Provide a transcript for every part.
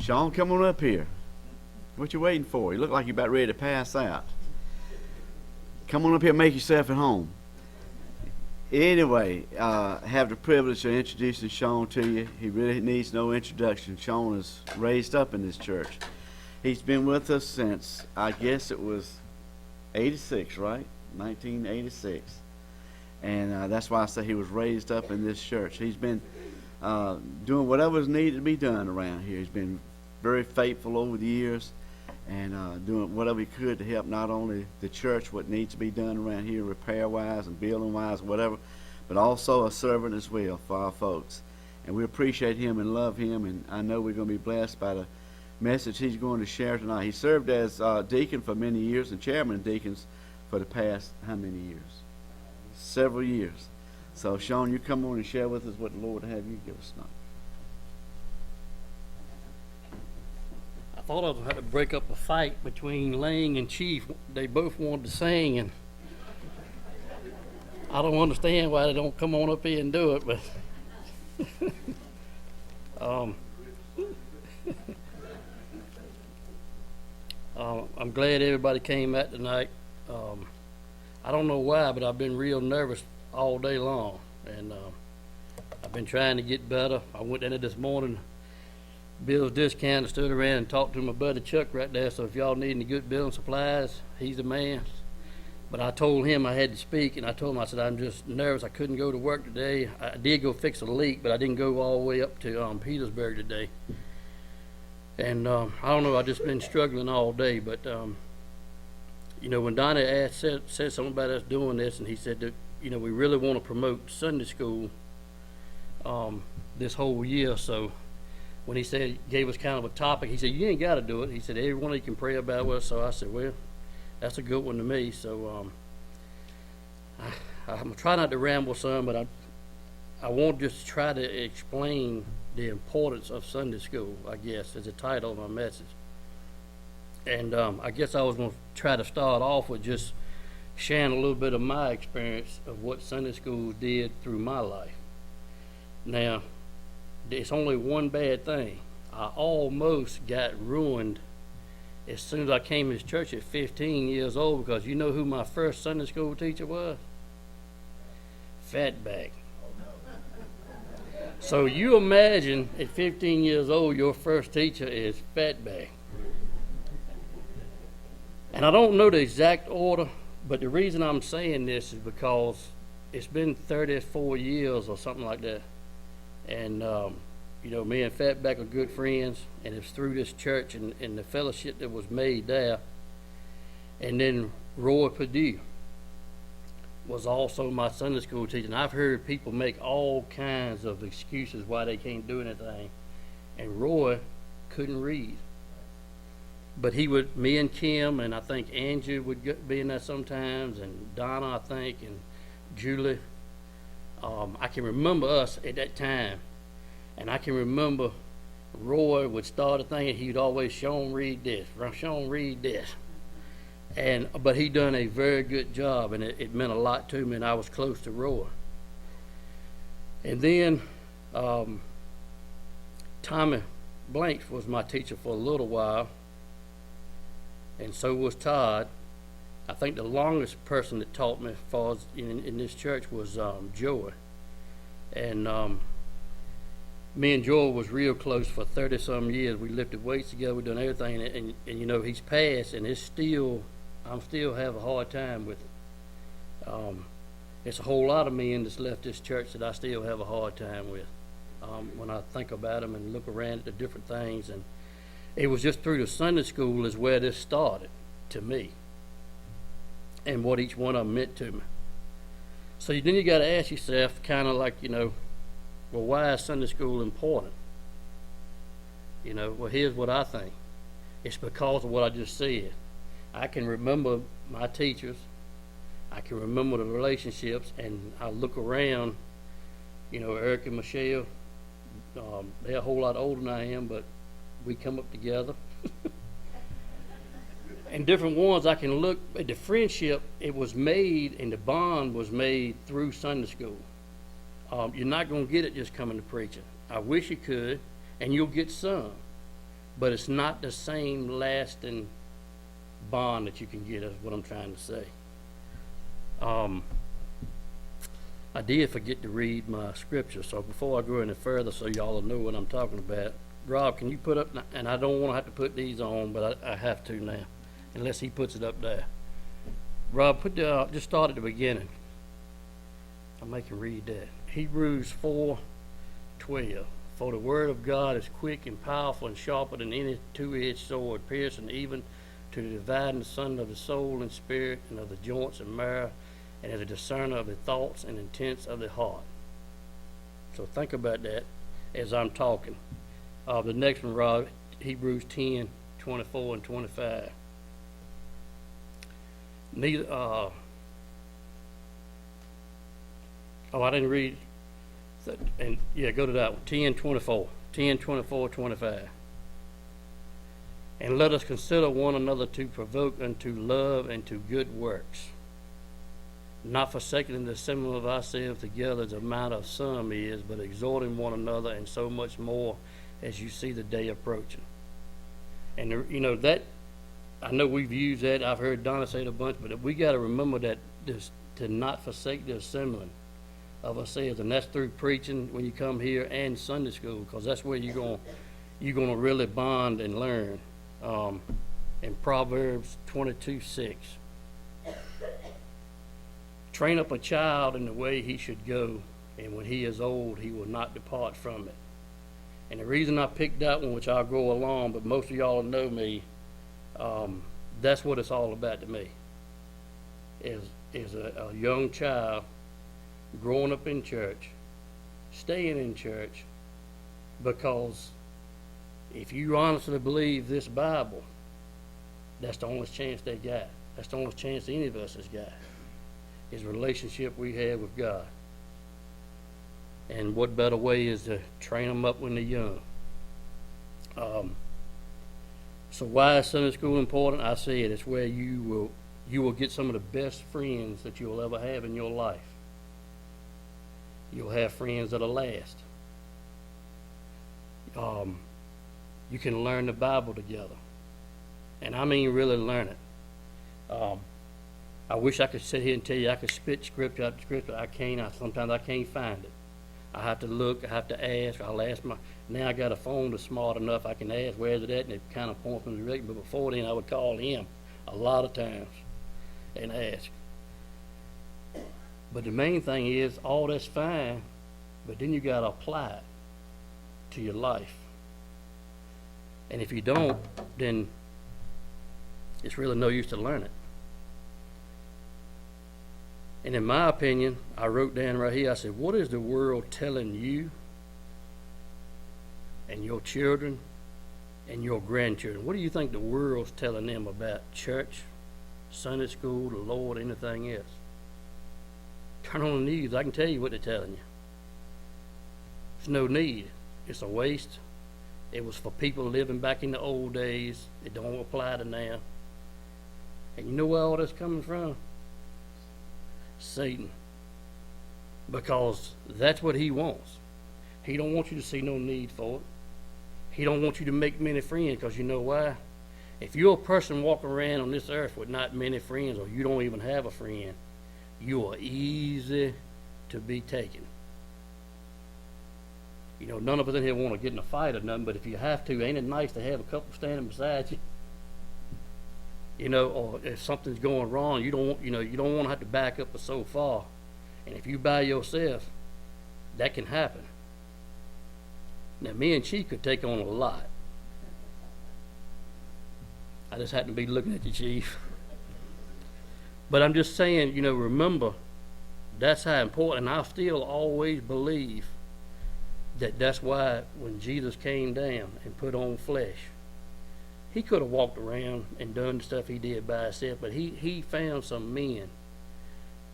Shawn, come on up here. What you waiting for? You look like you're about ready to pass out. Come on up here and make yourself at home. Anyway, I have the privilege of introducing Shawn to you. He really needs no introduction. Shawn is raised up in this church. He's been with us since, I guess it was 86, right? 1986. And that's why I say he was raised up in this church. He's been doing whatever's needed to be done around here. He's been very faithful over the years and doing whatever he could to help not only the church, what needs to be done around here, repair-wise and building-wise, whatever, but also a servant as well for our folks. And we appreciate him and love him, and I know we're going to be blessed by the message he's going to share tonight. He served as deacon for many years and chairman of deacons for the past how many years? Several years. So, Shawn, you come on and share with us what the Lord have you give us tonight. I thought I was going to break up a fight between Lang and Chief. They both wanted to sing, and I don't understand why they don't come on up here and do it, but I'm glad everybody came out tonight. I don't know why, but I've been real nervous all day long, and I've been trying to get better. I went in there this morning, Bill's Discount, and stood around and talked to my buddy Chuck right there, so if y'all need any good building supplies, he's the man. But I told him I had to speak, and I told him, I said, I'm just nervous. I couldn't go to work today. I did go fix a leak, but I didn't go all the way up to Petersburg today. And I don't know, I've just been struggling all day, but you know, when Donnie said something about us doing this, and he said that, you know, we really want to promote Sunday school this whole year. So when he said, gave us kind of a topic, he said, you ain't got to do it. He said, everyone you can pray about with us. So I said, well, that's a good one to me. So I'm trying not to ramble some, but I won't just try to explain the importance of Sunday school, I guess, is the title of my message. And I guess I was going to try to start off with just sharing a little bit of my experience of what Sunday school did through my life. Now, it's only one bad thing. I almost got ruined as soon as I came to this church at 15 years old, because you know who my first Sunday school teacher was? Fatback. So you imagine at 15 years old, your first teacher is Fatback. And I don't know the exact order, but the reason I'm saying this is because it's been 34 years or something like that. And, you know, me and Fatback are good friends, and it's through this church and the fellowship that was made there. And then Roy Perdue was also my Sunday school teacher. And I've heard people make all kinds of excuses why they can't do anything. And Roy couldn't read. But he would, me and Kim, and I think Angie would be in there sometimes, and Donna, I think, and Julie. I can remember us at that time. And I can remember Roy would start a thing, and he'd always, Shawn, read this. Shawn, read this. But he done a very good job, and it meant a lot to me, and I was close to Roy. And then Tommy Blanks was my teacher for a little while, and so was Todd. I think the longest person that taught me as far as in this church was Joey. And me and Joey was real close for 30-some years. We lifted weights together, we done everything, and you know, he's passed, and I'm still have a hard time with it. It's a whole lot of men that's left this church that I still have a hard time with when I think about them and look around at the different things. And it was just through the Sunday school is where this started to me, and what each one of them meant to me. So then you got to ask yourself, kind of like, you know, well, why is Sunday school important? You know, well, here's what I think. It's because of what I just said. I can remember my teachers. I can remember the relationships, and I look around, you know, Eric and Michelle, they're a whole lot older than I am, but we come up together. And different ones, I can look at the friendship, it was made, and the bond was made through Sunday school. You're not going to get it just coming to preaching. I wish you could, and you'll get some. but it's not the same lasting bond that you can get, is what I'm trying to say. I did forget to read my scripture, so before I go any further, so y'all will know what I'm talking about, Rob, can you put up, and I don't want to have to put these on, but I have to now, unless he puts it up there. Rob, just start at the beginning. I'll make him read that. Hebrews 4:12. For the word of God is quick and powerful and sharper than any two-edged sword, piercing even to the dividing asunder of the soul and spirit and of the joints and marrow, and is a discerner of the thoughts and intents of the heart. So think about that as I'm talking. The next one, Rob, Hebrews 10:24 and 25. Neither, I didn't read that, and yeah, go to that one, 10:24, 25. And let us consider one another to provoke unto love and to good works, not forsaking the assembling of ourselves together as the amount of some is, but exhorting one another, and so much more as you see the day approaching. And that, I know we've used that, I've heard Donna say it a bunch, but we got to remember that to not forsake the assembling of ourselves, and that's through preaching when you come here and Sunday school, because that's where you're going to really bond and learn. In Proverbs 22:6, train up a child in the way he should go, and when he is old, he will not depart from it. And the reason I picked that one, which I'll go along, but most of y'all know me, that's what it's all about to me, is a young child growing up in church, staying in church, because if you honestly believe this Bible, that's the only chance they got. That's the only chance any of us has got, is a relationship we have with God. And what better way is to train them up when they're young. So why is Sunday school important? I say it's where you will get some of the best friends that you'll ever have in your life. You'll have friends that'll last. You can learn the Bible together, and I mean really learn it. I wish I could sit here and tell you I could spit scripture after scripture. I can't. Sometimes I can't find it. I have to look. I have to ask. I'll ask now I got a phone that's smart enough I can ask where's it at, and it kind of points me directly. But before then, I would call him a lot of times and ask. But the main thing is, all that's fine, but then you got to apply it to your life. And if you don't, then it's really no use to learn it. And in my opinion, I wrote down right here, I said, what is the world telling you and your children and your grandchildren? What do you think the world's telling them about church, Sunday school, the Lord, anything else? Turn on the news, I can tell you what they're telling you. There's no need. It's a waste. It was for people living back in the old days. It don't apply to now. And you know where all that's coming from? Satan. Because that's what he wants. He don't want you to see no need for it. He don't want you to make many friends, because you know why? If you're a person walking around on this earth with not many friends, or you don't even have a friend, you are easy to be taken. None of us in here want to get in a fight or nothing, but if you have to, ain't it nice to have a couple standing beside you? Or if something's going wrong, you don't want to have to back up so far. And if you by yourself, that can happen. Now, me and Chief could take on a lot. I just happen to be looking at you, Chief. But I'm just saying, remember, that's how important, and I still always believe that's why when Jesus came down and put on flesh, he could have walked around and done the stuff he did by himself, but he found some men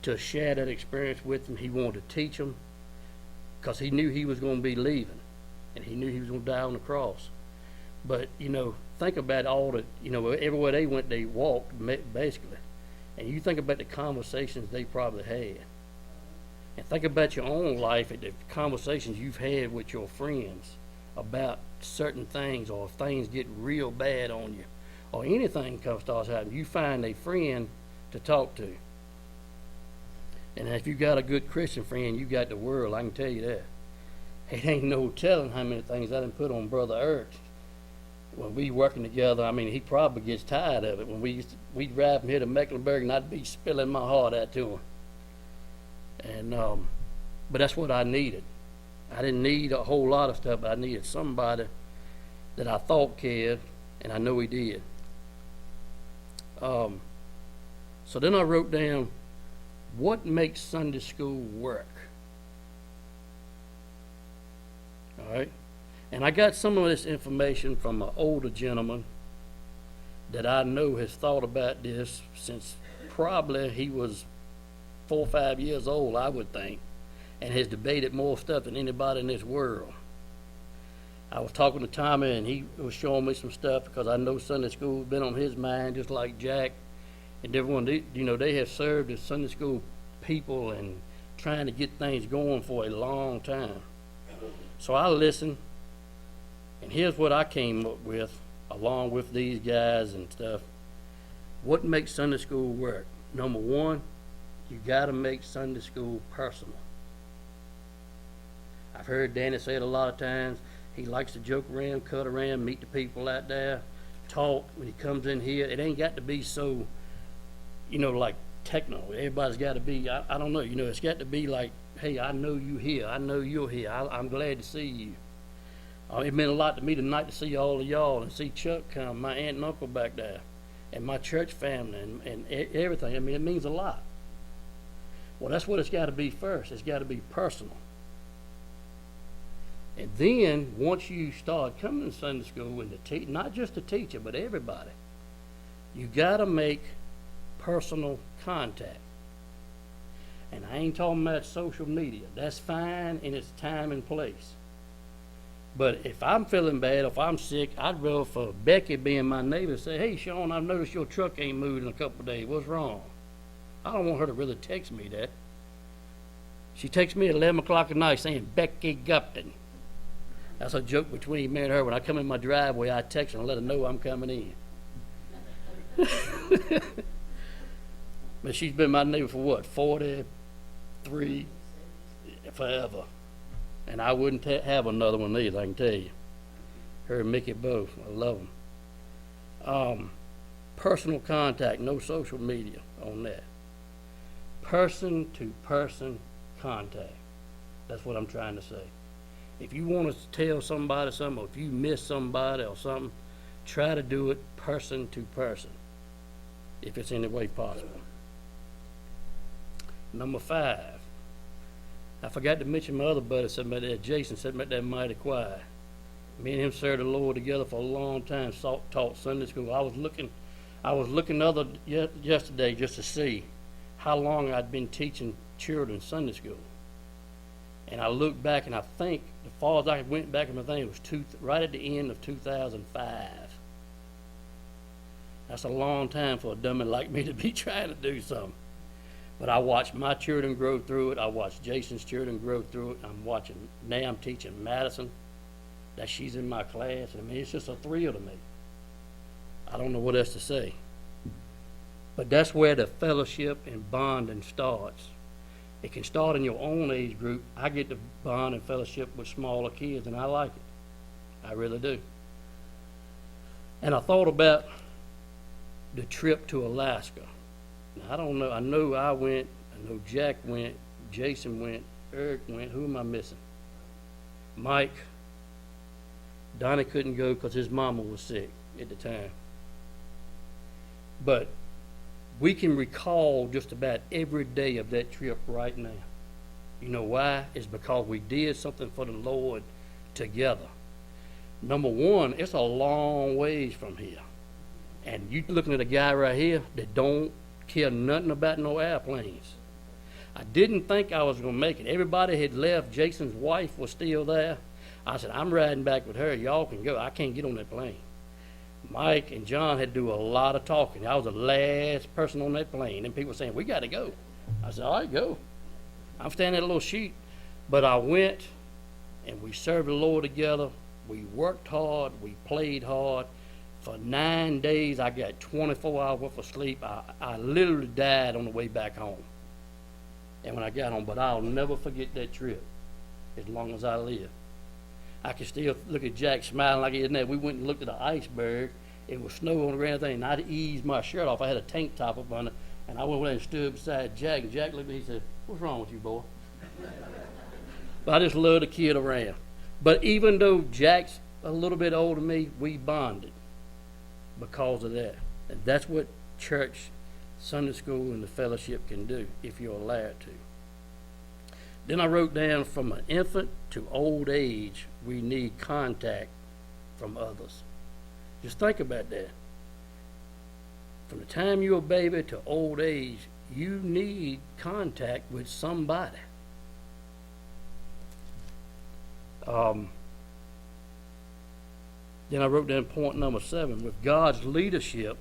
to share that experience with him. He wanted to teach them, because he knew he was going to be leaving, and he knew he was going to die on the cross. But, think about all the, everywhere they went, they walked, basically. And you think about the conversations they probably had. And think about your own life and the conversations you've had with your friends about certain things, or if things get real bad on you, or anything starts happening, you find a friend to talk to. And if you got a good Christian friend, you got the world, I can tell you that. It ain't no telling how many things I done put on Brother Ertz. When we working together, I mean, he probably gets tired of it. When we'd ride from here to Mecklenburg, and I'd be spilling my heart out to him. And but that's what I needed. I didn't need a whole lot of stuff, but I needed somebody that I thought cared, and I know he did. So then I wrote down, what makes Sunday school work? All right. And I got some of this information from an older gentleman that I know has thought about this since probably he was 4 or 5 years old, I would think, and has debated more stuff than anybody in this world. I was talking to Tommy, and he was showing me some stuff because I know Sunday school has been on his mind, just like Jack and everyone. They have served as Sunday school people and trying to get things going for a long time. So I listened, and here's what I came up with, along with these guys and stuff. What makes Sunday school work? Number one, you got to make Sunday school personal. I've heard Danny say it a lot of times. He likes to joke around, cut around, meet the people out there, talk. When he comes in here, it ain't got to be so, like techno. Everybody's got to be, I don't know, it's got to be like, hey, I know you here. I know you're here. I'm glad to see you. It meant a lot to me tonight to see all of y'all and see Chuck come, my aunt and uncle back there, and my church family and everything. I mean, it means a lot. Well, that's what it's got to be first. It's got to be personal. And then, once you start coming to Sunday school, and not just the teacher, but everybody, you got to make personal contact. And I ain't talking about social media. That's fine in its time and place. But if I'm feeling bad, if I'm sick, I'd rather for Becky being my neighbor say, hey, Shawn, I've noticed your truck ain't moved in a couple of days. What's wrong? I don't want her to really text me that. She texts me at 11 o'clock at night saying, Becky Gupton. That's a joke between me and her. When I come in my driveway, I text her and let her know I'm coming in. But she's been my neighbor for what, 43, forever. And I wouldn't have another one either, I can tell you. Her and Mickey both. I love them. Personal contact, no social media on that. Person-to-person contact. That's what I'm trying to say. If you want to tell somebody something, or if you miss somebody or something, try to do it person-to-person, if it's any way possible. Number 5. I forgot to mention my other buddy sitting back there, Jason, sitting back there mighty quiet. Me and him served the Lord together for a long time, taught Sunday school. I was looking yesterday just to see how long I'd been teaching children Sunday school. And I looked back, and I think, as far as I went back in my thing, it was right at the end of 2005. That's a long time for a dummy like me to be trying to do something. But I watched my children grow through it. I watched Jason's children grow through it. Now I'm teaching Madison, that she's in my class. I mean, it's just a thrill to me. I don't know what else to say. But that's where the fellowship and bonding starts. It can start in your own age group. I get to bond and fellowship with smaller kids, and I like it. I really do. And I thought about the trip to Alaska. Now, I don't know. I know I went. I know Jack went. Jason went. Eric went. Who am I missing? Mike. Donnie couldn't go because his mama was sick at the time. But we can recall just about every day of that trip right now. You know why? It's because we did something for the Lord together. Number one, it's a long ways from here. And you looking at a guy right here that don't care nothing about no airplanes. I didn't think I was going to make it. Everybody had left. Jason's wife was still there. I said, I'm riding back with her. Y'all can go. I can't get on that plane. Mike and John had to do a lot of talking. I was the last person on that plane. And people were saying, we got to go. I said, all right, go. I'm standing at a little sheet. But I went, and we served the Lord together We worked hard, we played hard. For 9 days, I got 24 hours worth of sleep. I literally died on the way back home. And when I got home, but I'll never forget that trip as long as I live. I can still look at Jack smiling like he isn't there. We went and looked at an iceberg. It was snow on the ground thing, and I'd eased my shirt off. I had a tank top up under, and I went over there and stood beside Jack, and Jack looked at me and said, "What's wrong with you, boy?" But I just love the kid around. But even though Jack's a little bit older than me, we bonded because of that. And that's what church, Sunday school, and the fellowship can do if you're allowed to. Then I wrote down, from an infant to old age, we need contact from others. Just think about that. From the time you're a baby to old age, you need contact with somebody. Then I wrote down point number 7. With God's leadership,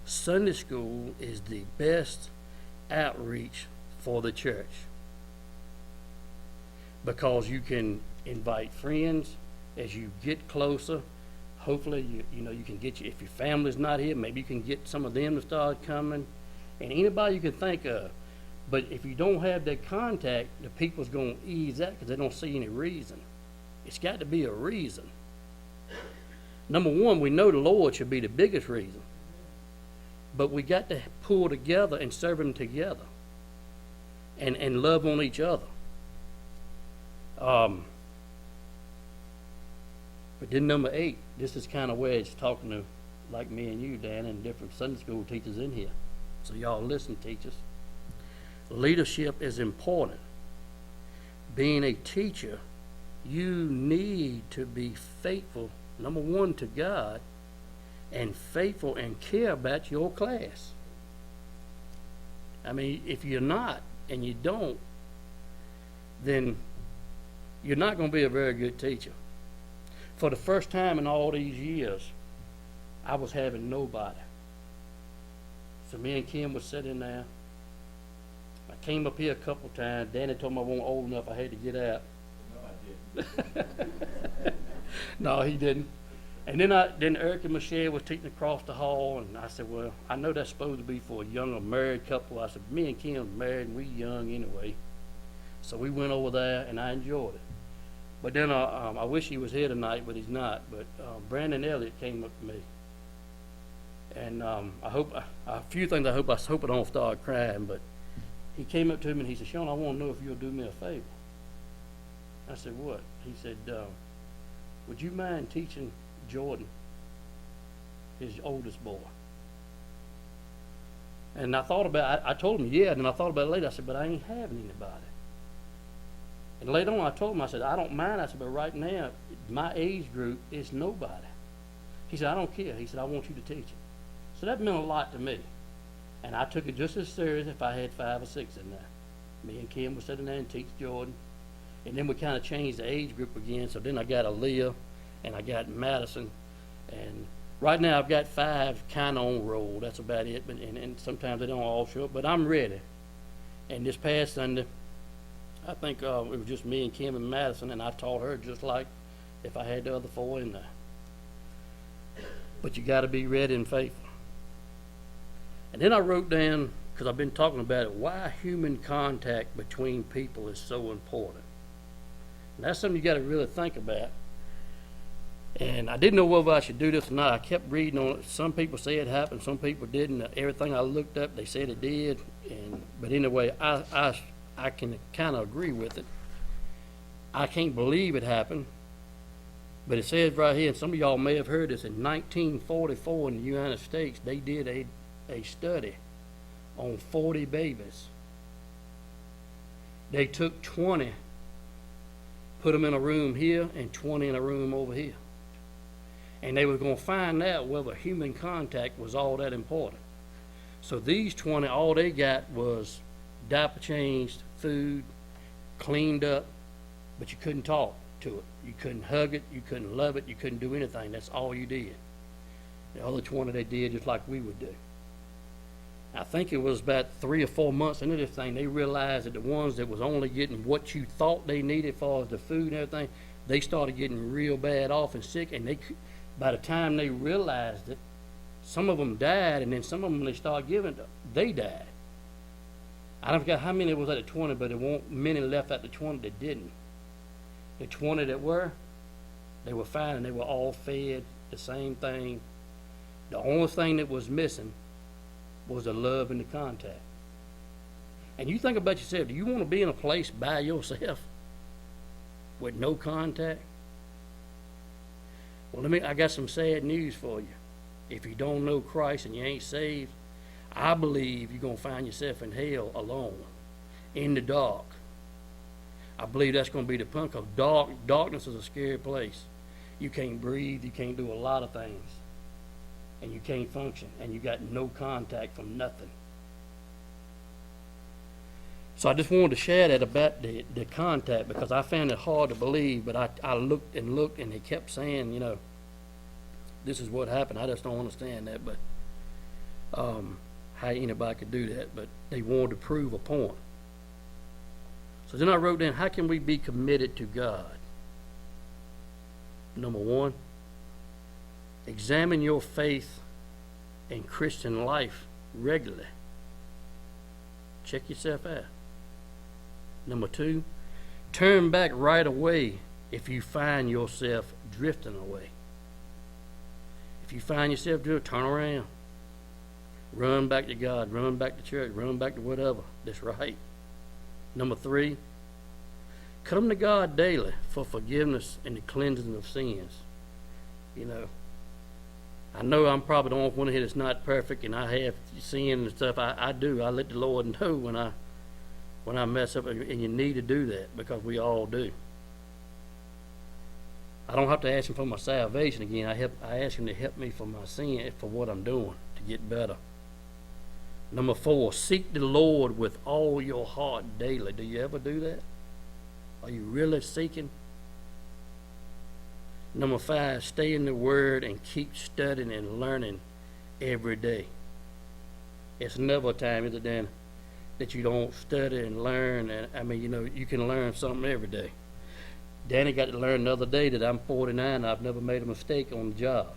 Sunday school is the best outreach for the church, because you can invite friends as you get closer. Hopefully, you can get if your family's not here, maybe you can get some of them to start coming, and anybody you can think of. But if you don't have that contact, the people's going to ease out because they don't see any reason. It's got to be a reason. Number one, we know the Lord should be the biggest reason, but we got to pull together and serve Him together, and love on each other. But then number 8, this is kind of where it's talking to, like me and you, Dan, and different Sunday school teachers in here. So y'all listen, teachers. Leadership is important. Being a teacher, you need to be faithful, number one, to God, and faithful and care about your class. I mean, if you're not and you don't, then you're not going to be a very good teacher. For the first time in all these years, I was having nobody. So me and Kim was sitting there. I came up here a couple times. Danny told me I wasn't old enough, I had to get out. No, I didn't. No, he didn't. And then Eric and Michelle was teaching across the hall, and I said, well, I know that's supposed to be for a younger married couple. I said, me and Kim are married, and we young anyway. So we went over there, and I enjoyed it. But then I wish he was here tonight, but he's not. But Brandon Elliott came up to me, and I hope a few things. I hope I don't start crying. But he came up to me and he said, "Shawn, I want to know if you'll do me a favor." I said, "What?" He said, "Would you mind teaching Jordan, his oldest boy?" And I thought about it. I told him, yeah, and then I thought about it later. I said, "But I ain't having anybody." And later on, I told him, I said, "I don't mind." I said, "But right now, my age group is nobody." He said, "I don't care." He said, "I want you to teach it." So that meant a lot to me. And I took it just as serious if I had 5 or 6 in there. Me and Kim were sitting there and teach Jordan. And then we kind of changed the age group again. So then I got Aaliyah and I got Madison. And right now I've got 5 kind of on roll. That's about it. But, and sometimes they don't all show up. But I'm ready. And this past Sunday, I think it was just me and Kim and Madison, and I taught her just like if I had the other 4 in there. But you got to be ready and faithful. And then I wrote down, because I've been talking about it, why human contact between people is so important. And that's something you got to really think about. And I didn't know whether I should do this or not. I kept reading on it. Some people say it happened, some people didn't. Everything I looked up, they said it did. But anyway, I can kind of agree with it. I can't believe it happened, but it says right here, and some of y'all may have heard this, in 1944 in the United States, they did a study on 40 babies. They took 20, put them in a room here, and 20 in a room over here. And they were going to find out whether human contact was all that important. So these 20, all they got was diaper changed, food, cleaned up, but you couldn't talk to it. You couldn't hug it, you couldn't love it, you couldn't do anything. That's all you did. The other 20 they did just like we would do. I think it was about 3 or 4 months into this thing, they realized that the ones that was only getting what you thought they needed as far as the food and everything, they started getting real bad off and sick, and by the time they realized it, some of them died, and then some of them, when they started giving it, they died. I don't forget how many was at the 20, but there weren't many left at the 20 that didn't. The 20 that were, they were fine, and they were all fed the same thing. The only thing that was missing was the love and the contact. And you think about yourself, do you want to be in a place by yourself with no contact? Well, I got some sad news for you. If you don't know Christ and you ain't saved, I believe you're going to find yourself in hell alone, in the dark. I believe that's going to be the point, because darkness is a scary place. You can't breathe, you can't do a lot of things, and you can't function, and you got no contact from nothing. So I just wanted to share that about the contact, because I found it hard to believe, but I looked, and they kept saying, you know, this is what happened. I just don't understand that, but how anybody could do that, but they wanted to prove a point. So then I wrote down, how can we be committed to God? Number one, examine your faith and Christian life regularly. Check yourself out. Number two, turn back right away if you find yourself drifting away. If you find yourself drifting, turn around. Run back to God, run back to church, run back to whatever that's right. Number three, come to God daily for forgiveness and the cleansing of sins. You know I'm probably the only one here that's not perfect, and I have sin and stuff. I do. I let the Lord know when I mess up, and you need to do that, because we all do. I don't have to ask Him for my salvation again. I ask Him to help me for my sin, for what I'm doing, to get better. Number four, seek the Lord with all your heart daily. Do you ever do that? Are you really seeking? Number five, stay in the Word and keep studying and learning every day. It's never a time, is it, Dan, that you don't study and learn? And I mean, you know, you can learn something every day. Danny got to learn the other day that I'm 49 and I've never made a mistake on the job.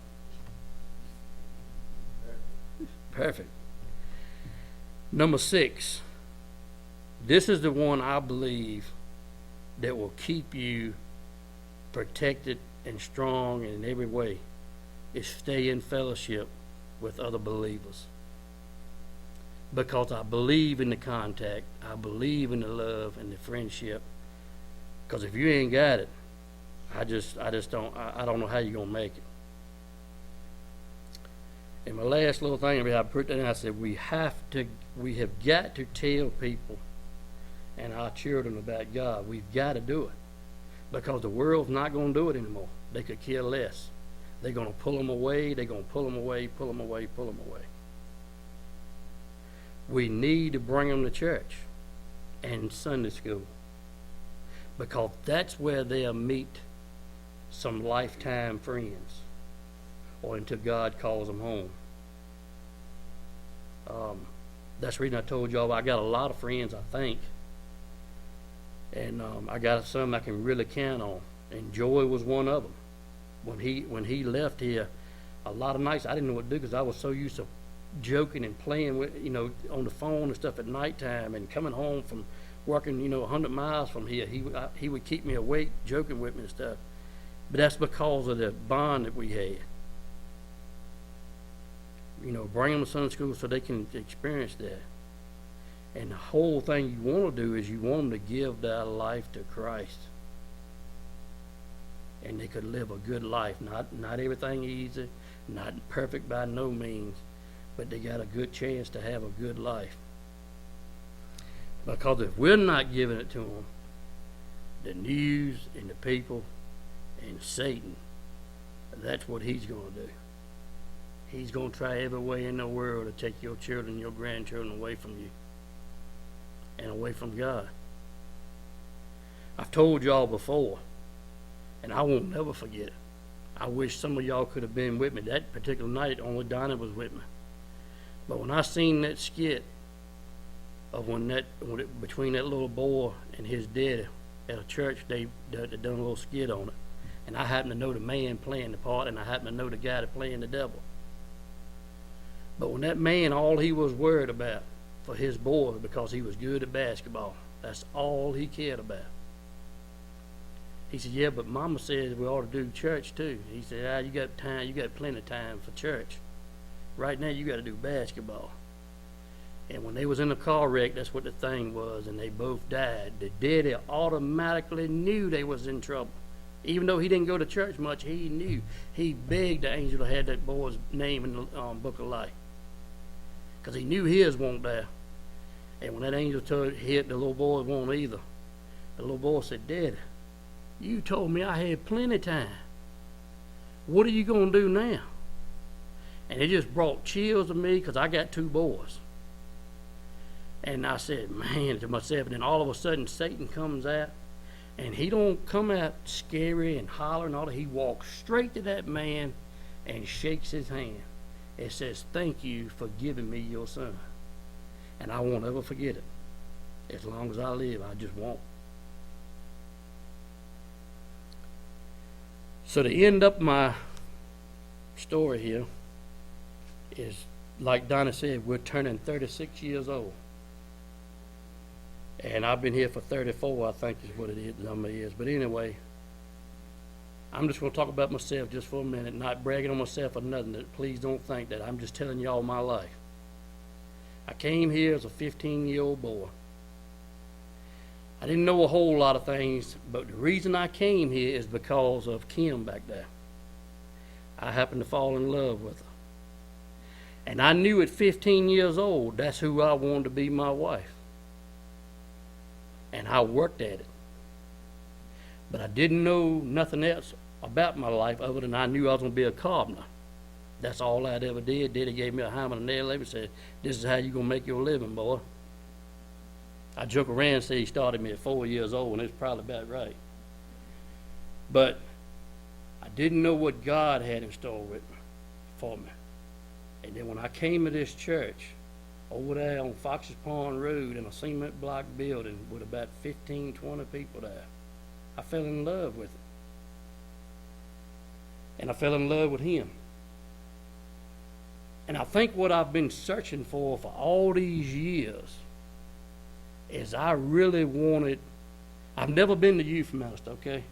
Perfect. Number six, this is the one I believe that will keep you protected and strong in every way, is stay in fellowship with other believers. Because I believe in the contact, I believe in the love and the friendship. Because if you ain't got it, I don't know how you're gonna make it. And my last little thing, I put that in, I said we have got to tell people and our children about God. We've got to do it, because the world's not going to do it anymore. They could care less. They're going to pull them away. They're going to pull them away, pull them away, pull them away. We need to bring them to church and Sunday school, because that's where they'll meet some lifetime friends, or until God calls them home. That's the reason I told y'all I got a lot of friends, I think. And I got some I can really count on. And Joy was one of them. When he left here, a lot of nights I didn't know what to do, because I was so used to joking and playing with, on the phone and stuff at nighttime, and coming home from working, 100 miles from here. He would keep me awake, joking with me and stuff. But that's because of the bond that we had. Bring them to Sunday school so they can experience that. And the whole thing you want to do is you want them to give their life to Christ. And they could live a good life. Not everything easy, not perfect by no means, but they got a good chance to have a good life. Because if we're not giving it to them, the news and the people and Satan, that's what he's going to do. He's going to try every way in the world to take your children, your grandchildren away from you and away from God. I've told y'all before, and I won't never forget it. I wish some of y'all could have been with me. That particular night, only Donna was with me. But when I seen that skit of between that little boy and his daddy at a church, they done a little skit on it. And I happen to know the man playing the part, and I happen to know the guy that's playing the devil. But when that man, all he was worried about for his boy, because he was good at basketball, that's all he cared about. He said, yeah, but Mama says we ought to do church too. He said, you got time, you got plenty of time for church. Right now you got to do basketball. And when they was in a car wreck, that's what the thing was, and they both died. The daddy automatically knew they was in trouble. Even though he didn't go to church much, he knew. He begged the angel to have that boy's name in the book of life, because he knew his won't die. And when that angel hit, the little boy won't either. The little boy said, Daddy, you told me I had plenty of time. What are you going to do now? And it just brought chills to me, because I got 2 boys. And I said, man, to myself, and then all of a sudden Satan comes out, and he don't come out scary and hollering all that. He walks straight to that man and shakes his hand and says, thank you for giving me your son. And I won't ever forget it. As long as I live, I just won't. So to end up my story here is, like Donna said, we're turning 36 years old. And I've been here for 34, I think is what it is, the number is. But anyway, I'm just going to talk about myself just for a minute, not bragging on myself or nothing. Please don't think that. I'm just telling y'all my life. I came here as a 15-year-old boy. I didn't know a whole lot of things, but the reason I came here is because of Kim back there. I happened to fall in love with her. And I knew at 15 years old, that's who I wanted to be my wife. And I worked at it. But I didn't know nothing else about my life other than I knew I was going to be a carpenter. That's all I'd ever did. Daddy gave me a hammer and a nail and said, this is how you're going to make your living, boy. I joke around and say he started me at 4 years old, and it's probably about right. But I didn't know what God had in store for me. And then when I came to this church, over there on Fox's Pond Road in a cement block building with about 15, 20 people there, I fell in love with it. And I fell in love with him. And I think what I've been searching for all these years is I really wanted, I've never been the youth minister, okay?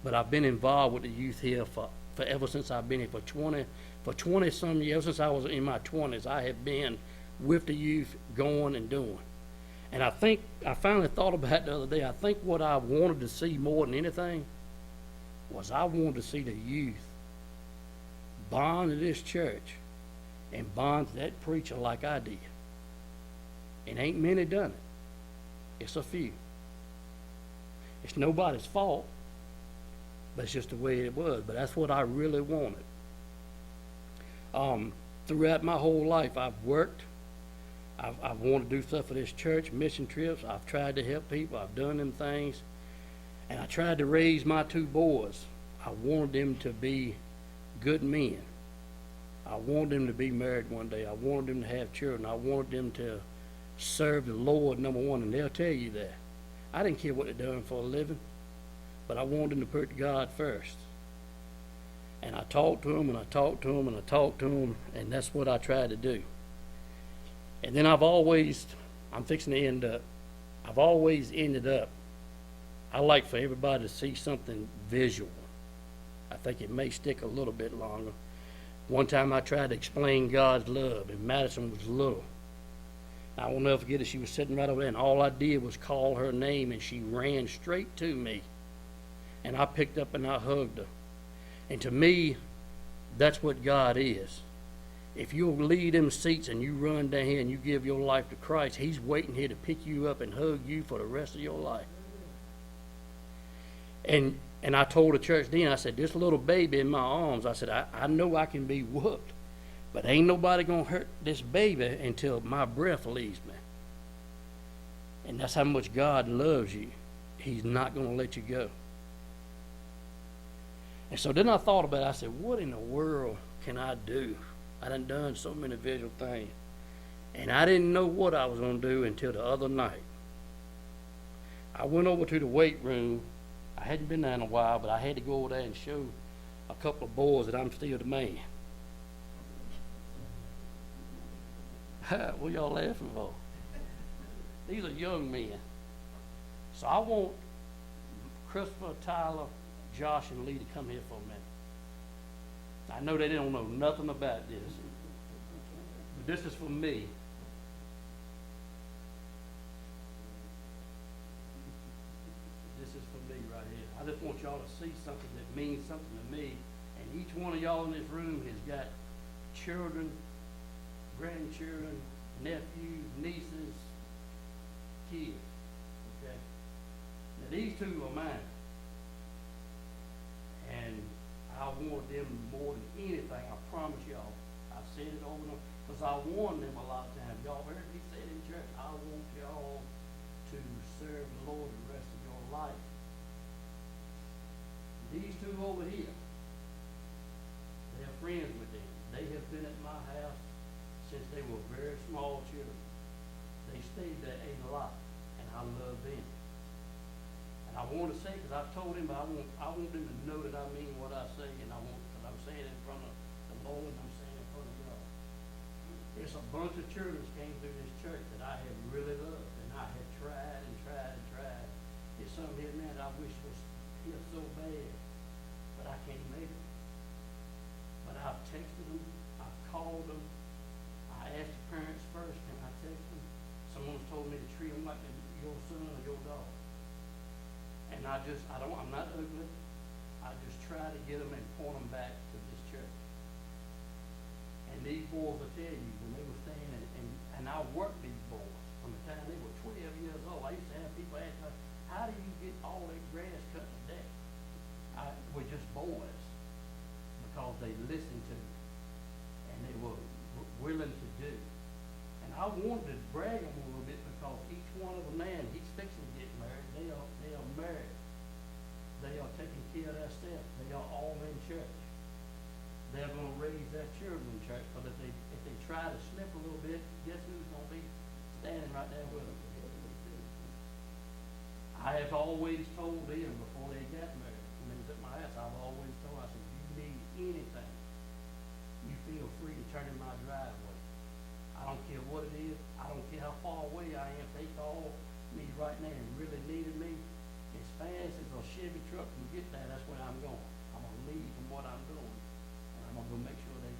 But I've been involved with the youth here for ever since I've been here for 20 some years. Since I was in my 20s, I have been with the youth going and doing. And I think, I finally thought about it the other day, I think what I wanted to see more than anything was I wanted to see the youth bond to this church and bond to that preacher like I did. And ain't many done it. It's a few. It's nobody's fault, but it's just the way it was. But that's what I really wanted. Throughout my whole life, I've worked. I've wanted to do stuff for this church, mission trips. I've tried to help people. I've done them things. And I tried to raise my 2 boys. I wanted them to be good men. I wanted them to be married one day. I wanted them to have children. I wanted them to serve the Lord, number one, and they'll tell you that. I didn't care what they're doing for a living, but I wanted them to put God first. And I talked to them, and I talked to them, and I talked to them, and that's what I tried to do. And then I'm fixing to end up, I've always ended up, I like for everybody to see something visual. I think it may stick a little bit longer. One time I tried to explain God's love, and Madison was little. I will never forget it. She was sitting right over there, and all I did was call her name, and she ran straight to me. And I picked up and I hugged her. And to me, that's what God is. If you'll leave them seats and you run down here and you give your life to Christ, he's waiting here to pick you up and hug you for the rest of your life. And I told the church then, I said, this little baby in my arms, I said, I know I can be whooped, but ain't nobody going to hurt this baby until my breath leaves me. And that's how much God loves you. He's not going to let you go. And so then I thought about it. I said, what in the world can I do? I done so many visual things. And I didn't know what I was going to do until the other night. I went over to the weight room. I hadn't been there in a while, but I had to go over there and show a couple of boys that I'm still the man. What y'all laughing for? These are young men. So I want Christopher, Tyler, Josh, and Lee to come here for a minute. I know they don't know nothing about this, but this is for me. This is for me right here. I just want y'all to see something that means something to me. And each one of y'all in this room has got children, grandchildren, nephews, nieces, kids. Okay? Now these two are mine. And I want them more than anything, I promise y'all. I've said it over and over, because I warned them a lot of times. Y'all heard me say it in church. I want y'all to serve the Lord the rest of your life. These two over here, they're friends with them. They have been at my house since they were very small children. They stayed there, ate a lot, and I love them. And I want to say, because I've told him, but I want them to know that I mean what I say, and because I'm saying it in front of the Lord, and I'm saying it in front of y'all. There's a bunch of children that came through this church that I have really loved, and I have tried and tried and tried. There's some here, man, that I wish was here so bad, but I can't make it. But I've texted them, I've called them, I asked the parents first, can I text them? Someone's told me to treat them like your son or your daughter. And I'm not ugly. I just try to get them and point them back to this church. And these boys will tell you, when they were staying, and I worked these boys from the time they were 12 years old. I used to have people ask me, how do you get all that grass cut today? We're just boys. Because they listened to me. And they were willing to do. And I wanted to brag them a little bit because each one of them, man, he's fixing to get married. They are married. They are taking care of their self. They are all in church. They're going to raise their children in church, because if they try to slip a little bit, guess who's going to be standing right there with them? I have always told them before they got married, when they was at my house, I've always told them, I said, if you need anything, you feel free to turn in my driveway. I don't care what it is. I don't care how far away I am. If they call me right now and really needed me, as fast as a Chevy truck can get there, that's where I'm going. I'm going to leave from what I'm doing, and I'm going to go make sure they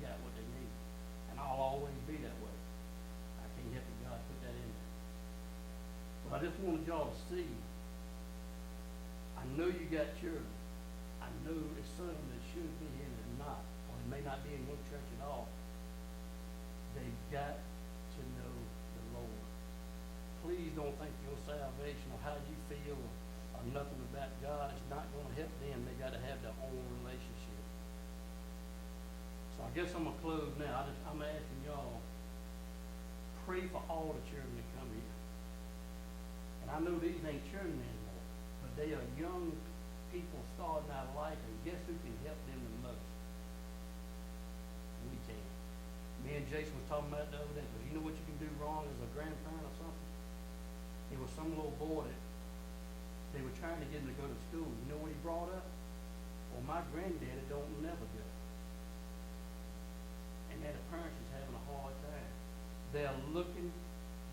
got what they need. And I'll always be that way. I can't help it, God put that in there. But I just wanted y'all to see, I know you got children. I know there's some that should be here and not, or they may not be in your church at all. They've got to know the Lord. Please don't think your salvation or how you feel or nothing about God is not going to help them. They got to have their own relationship. So I guess I'm going to close now. I'm asking y'all, pray for all the children that come here. And I know these ain't children anymore, but they are young people starting out life, and guess who can help them the most? We can. Me and Jason was talking about it the other day, because you know what you can do wrong as a grandparent or something? There was some little boy that they were trying to get him to go to school. You know what he brought up? Well, my granddaddy don't never go. And that the parents is having a hard time. They're looking,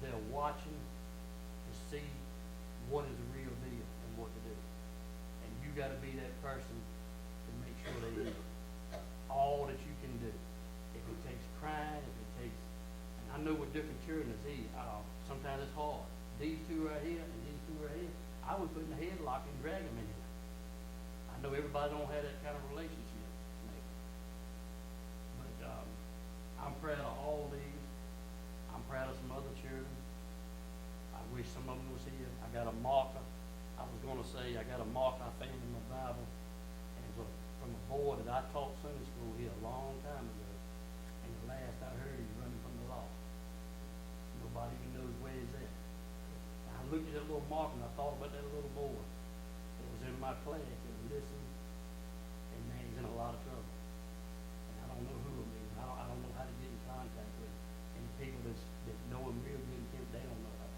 they're watching to see what is the real deal and what to do. And you got to be that person to make sure they do all that you can do. If it takes crying, if it takes, and I know what different children is, sometimes it's hard. These two right here and these two right here, I would put in a headlock and drag them in here. I know everybody don't have that kind of relationship, maybe. But I'm proud of all these. I'm proud of some other children. I wish some of them was here. I got a marker. I was going to say I got a marker I found in my Bible, and it was from a boy that I taught Sunday school here a long time ago. And the last I heard, he was running from the law. Nobody even knows where he's at. And I looked at that little marker and I thought about that little boy that was in my class that listened, and man, he's in a lot of trouble. And I don't know who it is. I don't know how to get in contact with him. And the people that know him real good, they don't know how.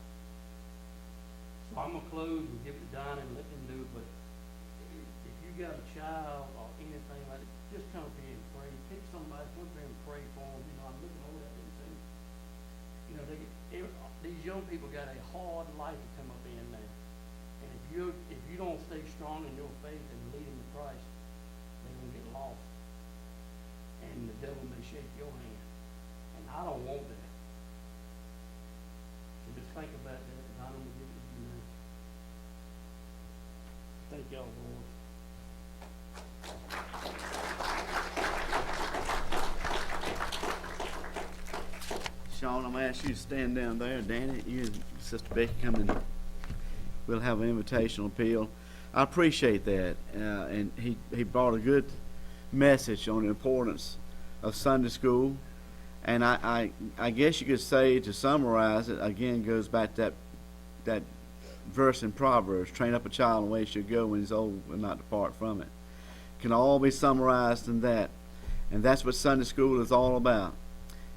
So I'm going to close and give it to Don and let them do it, but you got a child or anything like that, just come up here and pray. Pick somebody, come up here and pray for them. You know, I'm looking over at them too. You know, these young people got a hard life to come up in there. And if you don't stay strong in your faith and lead them to Christ, they're gonna get lost. And the devil may shake your hand. And I don't want that. So just think about that, and I'm gonna give it to you now. Thank y'all, Lord. Shawn, I'm gonna ask you to stand down there. Danny, you and Sister Becky come in. We'll have an invitational appeal. I appreciate that, and he brought a good message on the importance of Sunday school, and I guess you could say, to summarize it again, goes back to that verse in Proverbs: train up a child in the way he should go when he's old and not depart from it. Can all be summarized in that, and that's what Sunday school is all about.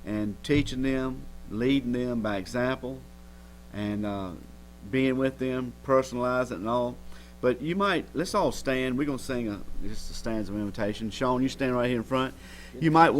And teaching them, leading them by example, and being with them, personalize it and all. But let's all stand. We're going to sing just a stanza of invitation. Shawn, you stand right here in front. You might want